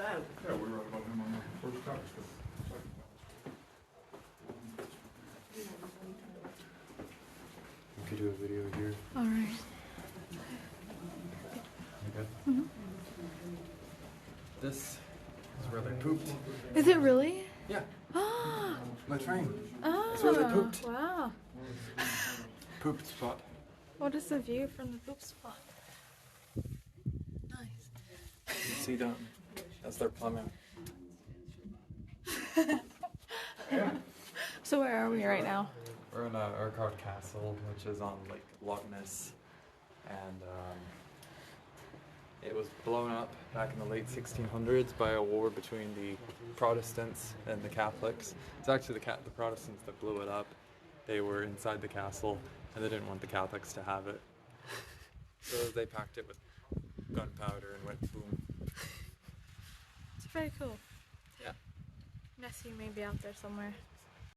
Yeah, we wrote about him on the first text. We could do a video here. Alright. Okay. Mm-hmm. This is where they pooped. Is it really? Yeah. Ah. My train. Oh. That's where they pooped. Wow. Pooped spot. What is the view from the poop spot? Nice. You can see down. That's their plumbing. So where are we right now? We're in Urquhart Castle, which is on Lake Loch Ness, and it was blown up back in the late 1600s by a war between the Protestants and the Catholics. It's actually the Protestants that blew it up. They were inside the castle, and they didn't want the Catholics to have it. So they packed it with gunpowder and went boom. It's very cool. Yeah. Nessie may be out there somewhere.